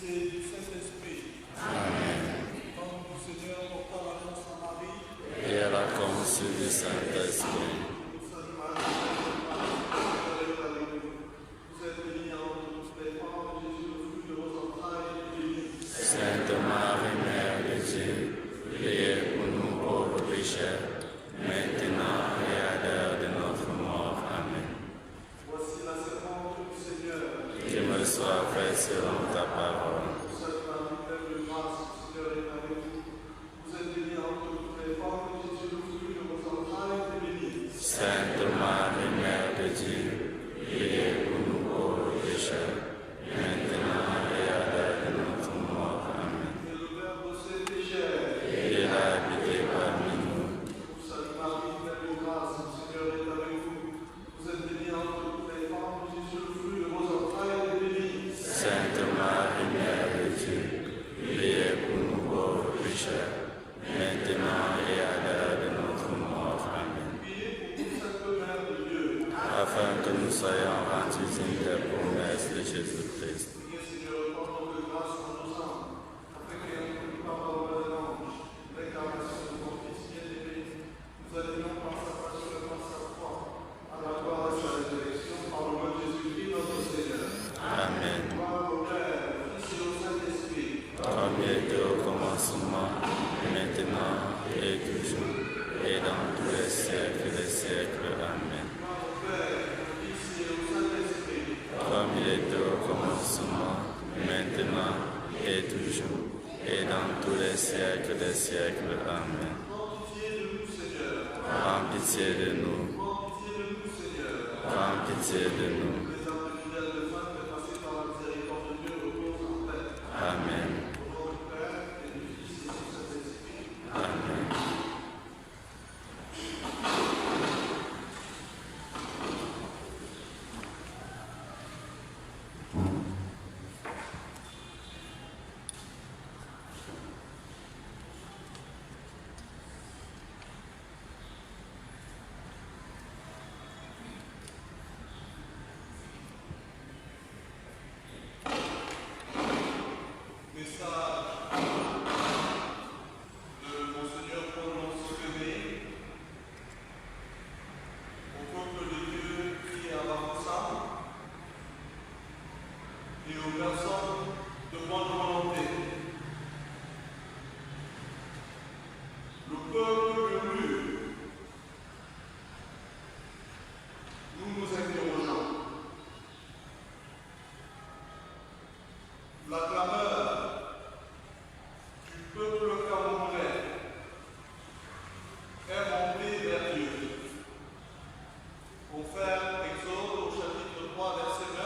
et du Saint-Esprit. Amen. Nom du Seigneur portant l'annonce à Marie. Et à la communion du Saint-Esprit. Vous êtes bénie entre toutes les femmes, Jésus, le fruit de vos entrailles, est béni. Sainte Marie, Mère de Dieu, priez pour nous pauvres pécheurs, maintenant et à l'heure de notre mort. Amen. Voici la servante du Seigneur. Que me soit fait selon ta parole. Vous êtes Marie, pleine de grâce, le Seigneur est avec vous. Vous êtes bénie entre toutes les femmes, Jésus, le fruit de vos entrailles, est béni. Sainte Marie, Mère de Dieu, priez pour nous pauvres pécheurs, maintenant et à l'heure de notre mort. Amen. Et le Verbe s'est fait chair. Et il a habité parmi nous. Vous salue Marie, pleine de grâce, le Seigneur est avec vous. Vous êtes bénie entre toutes les femmes, Jésus, le fruit de vos entrailles, est béni. Sainte Marie, Mère de Dieu, priez pour nous pauvres pécheurs, maintenant et à l'heure de notre mort. Amen. Priez pour vous, Sainte Mère de Dieu. Afin que nous soyons rendus dignes des promesses de Jésus-Christ. Priez, Seigneur, porte de grâce en nos âmes, afin qu'ayant connu par parole de l'ange, l'incarnation de ton Fils bien-aimé, nous alignons par sa passion et par sa foi, à la gloire de sa résurrection, par le nom de Jésus-Christ, notre Seigneur. Amen. Gloire au Père, au Fils et au Saint-Esprit. Comme il était au commencement, maintenant et toujours, et dans tous les siècles des siècles. Amen. Gloire au Père, au Fils et au Saint-Esprit. Comme il était au commencement, maintenant et toujours, et dans tous les siècles des siècles. Amen. Prends pitié de nous, Seigneur. Prends pitié de nous, Prends pitié de nous, Seigneur. prends pitié de nous. Les âmes fidèles de fin, passées par la miséricorde de Dieu, reposent en paix. Amen. Au nom du Père et du Fils et du Saint-Esprit. Amen. Message de Monseigneur Paul Lansquenet au peuple de Dieu qui est à Bamoussa et aux personnes de bonne volonté. Le peuple élu, nous nous interrogeons. La clameur du peuple camerounais est montée vers Dieu. Confère Exode au chapitre 3, verset 9,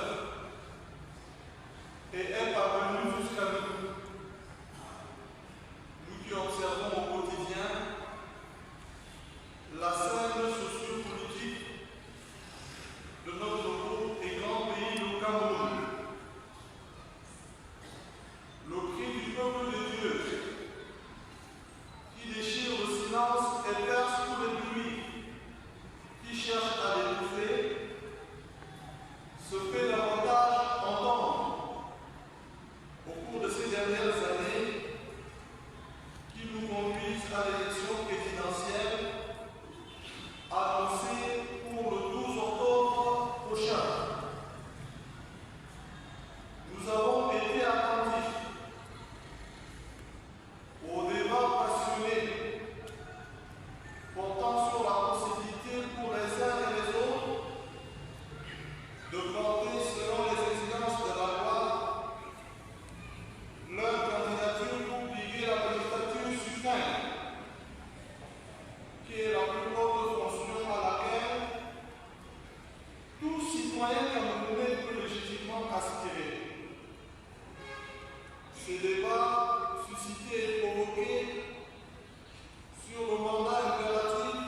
et est parvenue jusqu'à nous. Nous qui observons au quotidien la scène sociopolitique de notre beau et grand pays, le Cameroun. Le cri du peuple de Dieu qui déchire le silence et perce tous les bruits, qui cherche à l'étouffer, se fait davantage entendre au cours de ces dernières années qui nous conduisent à l'élection présidentielle annoncée pour le 12 octobre prochain. Nous avons été attentifs au débat passionné portant sur la possibilité pour les uns et les autres de porter selon les exigences de la loi leur candidature pour briguer la législature suprême, qui est la plus haute fonction à laquelle tout citoyen camerounais peut légitimement aspirer. Ces débats suscités et provoqués sur le mandat impératif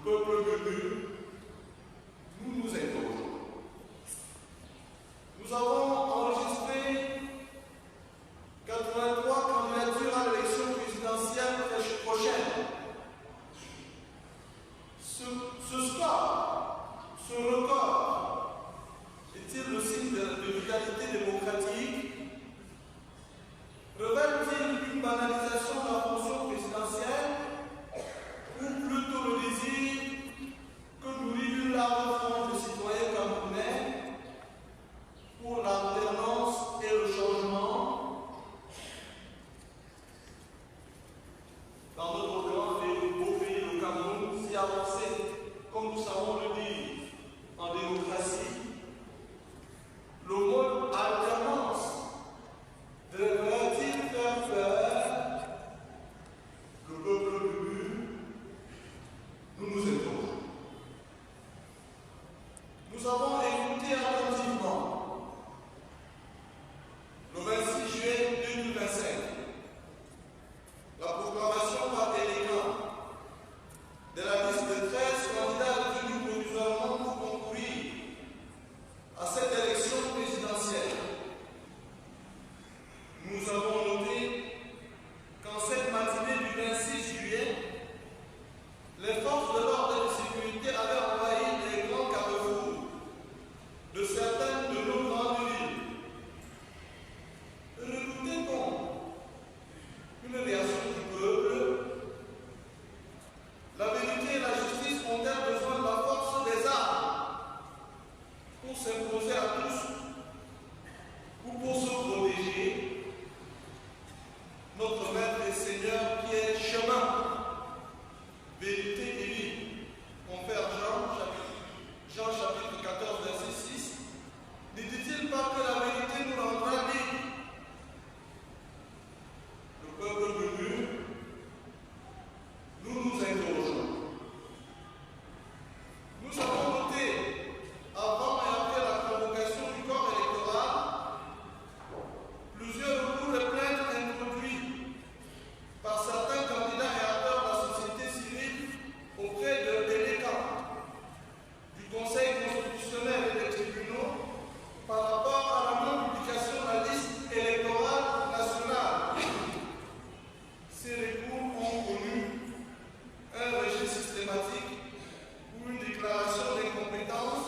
peuple venu, nous nous interrogeons. Nous avons enregistré 83 candidatures à l'élection présidentielle prochaine. Ce score, ce record, est-il le signe de vitalité démocratique? Révèle-t-il une banalisation de la fonction présidentielle ou plutôt le désir que nourrit une large frange de citoyens camerounais pour l'alternance et le changement dans notre grand et beau pays, le Cameroun, si avancé, comme nous savons le dire, en démocratie? Le mot alternance devrait-il faire peur? Le peuple venu, nous nous interrogeons. Nous avons écouté attentivement le 26 juillet 2025 la proclamation par déléguant de la liste de 13 candidats retenus provisoirement pour concourir à cette élection présidentielle. Nous avons noté qu'en cette matinée du 26 juillet, les forces de l'ordre et de sécurité avaient envahi les grands carrefours de certaines de nos grandes villes. Redoutait-on une réaction du peuple? La vérité et la justice ont-elles besoin de la force des armes pour s'imposer à tous ou pour se protéger? Notre Maître et Seigneur qui est chemin, vérité et vie. Confère Jean chapitre 14, verset 6. Ne dit-il pas que la vérité nous rendra libres? Le peuple venu, nous nous interrogeons. Nous avons noté, avant et après la convocation du corps électoral, plusieurs recours de plaintes introduits par certains candidats et acteurs de la société civile auprès de déléguants du Conseil constitutionnel et des tribunaux par rapport à la non-publication de la liste électorale nationale. Ces recours ont connu un rejet systématique ou une déclaration d'incompétence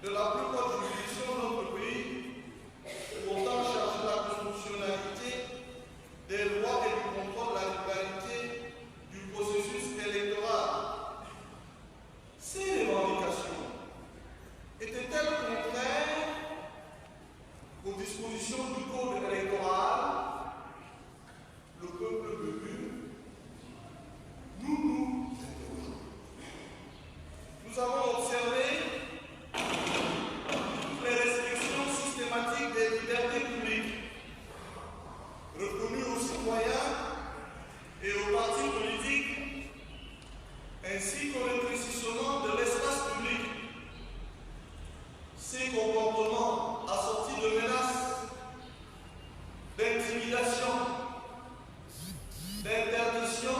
de la plus haute juridiction de notre pays, pourtant chargée de la constitutionnalité des lois et du contrôle de la régularité du processus électoral. Ces revendications étaient-elles contraires aux dispositions du code électoral? Le peuple venu, nous nous interrogeons. Nous avons observé les restrictions systématiques des libertés publiques reconnues aux citoyens et aux partis politiques, ainsi qu'au rétrécissement de l'espace public. Ces comportements assortis de menaces, d'intimidation, d'interdiction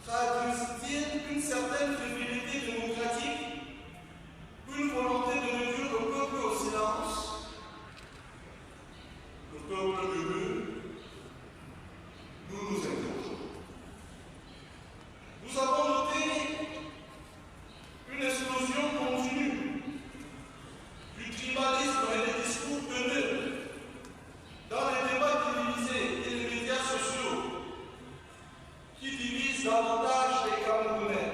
traduisent-ils une certaine fébrilité démocratique, une volonté de réduire le peuple au silence? Le peuple venu, nous nous interrogeons. Nous avons noté une explosion continue du tribalisme et des discours haineux dans les débats télévisés et les médias sociaux qui divisent davantage les Camerounais.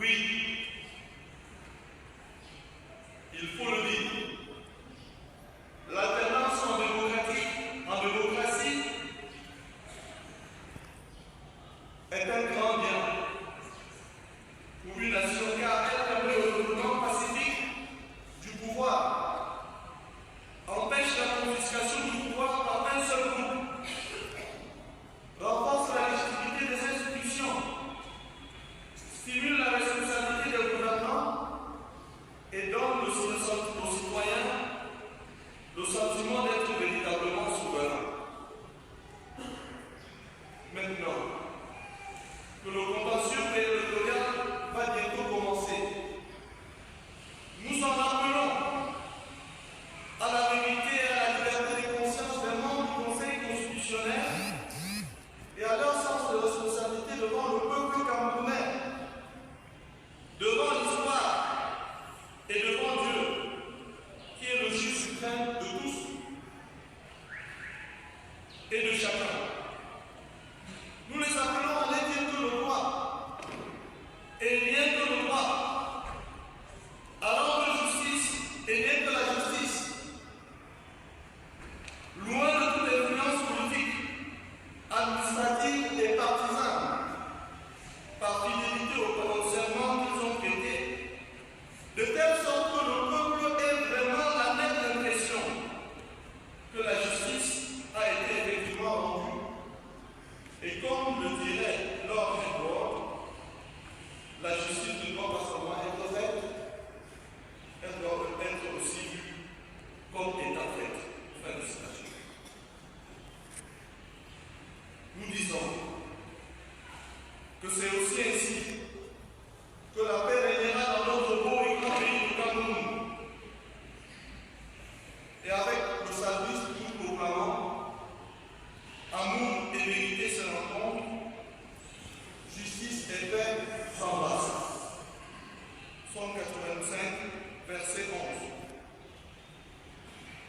Oui, il faut le dire. L'alternance en démocratie est un grand bien pour une nation car elle permet le développement pacifique du pouvoir, empêche la confiscation du pouvoir par un seul groupe, renforce la légitimité des institutions, stimule la responsabilité des gouvernants et donne aux citoyens le sentiment d'être véritablement souverain. Maintenant que le contentieux territorial va bientôt commencer, nous en appelons à la vérité et à la liberté de conscience des membres du Conseil constitutionnel et à leur sens de responsabilité devant le peuple camerounais, devant l'histoire et devant Dieu, qui est le juge suprême de tous et de chacun. Nous les appelons à les dire que le droit et rien que le droit, à rendre justice et rien que la justice, loin de toute influence politique, administrative et partisane, par fidélité au serment qu'ils ont prêté, de telle sorte que le peuple ait vraiment la nette impression que la justice a été effectivement rendue. Et comme le dirait Lord Edward, la justice ne doit pas seulement être faite, elle doit être aussi vue comme étant faite. Fin de citation. Nous disons que c'est aussi ainsi que la paix régnera dans notre beau et grand pays du Cameroun. Et avec le service que nous proclamons, amour et vérité se rencontrent, justice et paix s'embrassent. Psaume 85, verset 11.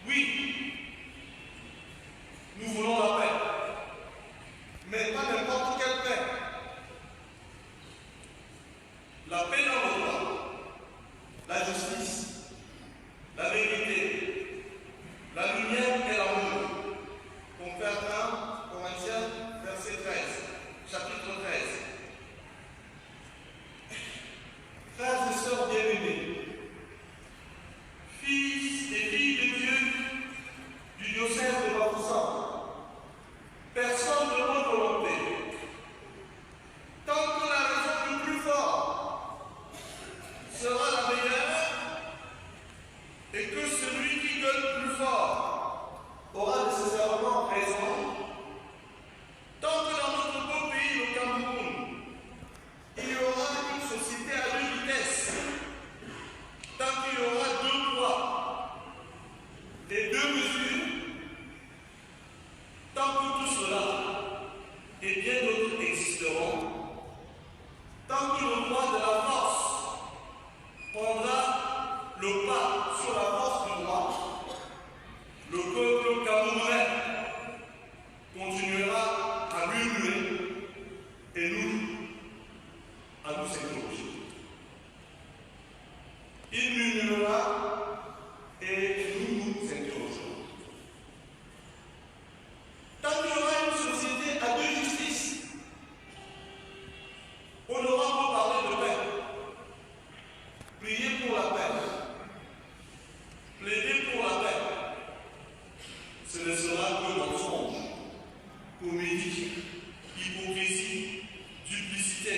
Oui, nous voulons la paix, mais pas n'importe quelle paix. La paix dans le droit, la justice, la vérité, la lumière et l'amour. Confère 1 Corinthiens, verset 13, chapitre 13. Frères et sœurs bien-aimés, fils et filles de Dieu du diocèse de Bafoussam, personne de bonne volonté, tant que la raison du plus fort sera la meilleure et que celui qui gueule plus fort aura nécessairement raison, tant que dans notre beau pays, le Cameroun, il y aura une société à deux vitesses, tant qu'il y aura deux poids et deux mesures, tant que tout cela et bien d'autres existeront, tant que le droit de la force prendra le pas sur la force du droit, le peuple camerounais continuera à murmurer et nous à nous interroger. Il murmurera et nous nous interrogerons. Tant qu'il y aura une société à deux justices, on aura beau parler de paix, prier pour la paix, plaider pour la paix, ce ne sera que mensonge, comédie, hypocrisie, duplicité.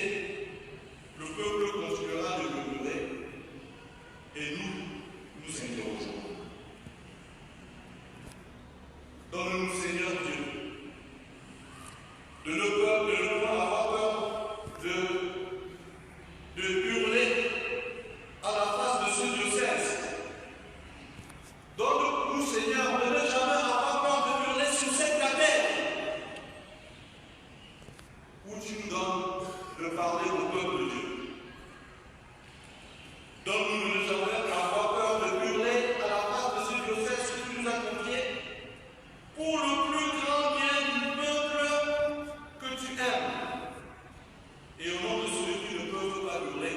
Le peuple continuera de murmurer et nous nous interrogeons. Donne-nous, Seigneur Dieu, de ne pas avoir peur de hurler à la face de ce diocèse. Donne-nous, Seigneur, de ne jamais avoir peur de hurler sur cette terre où tu nous donnes de parler au peuple de Dieu. Donne-nous de ne jamais avoir peur de hurler à la face de ce diocèse que tu nous as confié pour le plus grand bien du peuple que tu aimes. Et au nom de ceux qui ne peuvent pas hurler,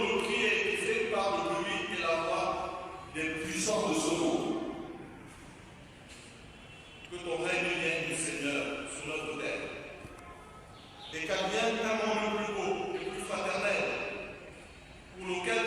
nos prières qui fait part de lui et la voix des puissants de ce monde. Que ton règne vienne, Seigneur, sur notre terre. Et qu'advienne un monde plus beau et plus fraternel, pour lequel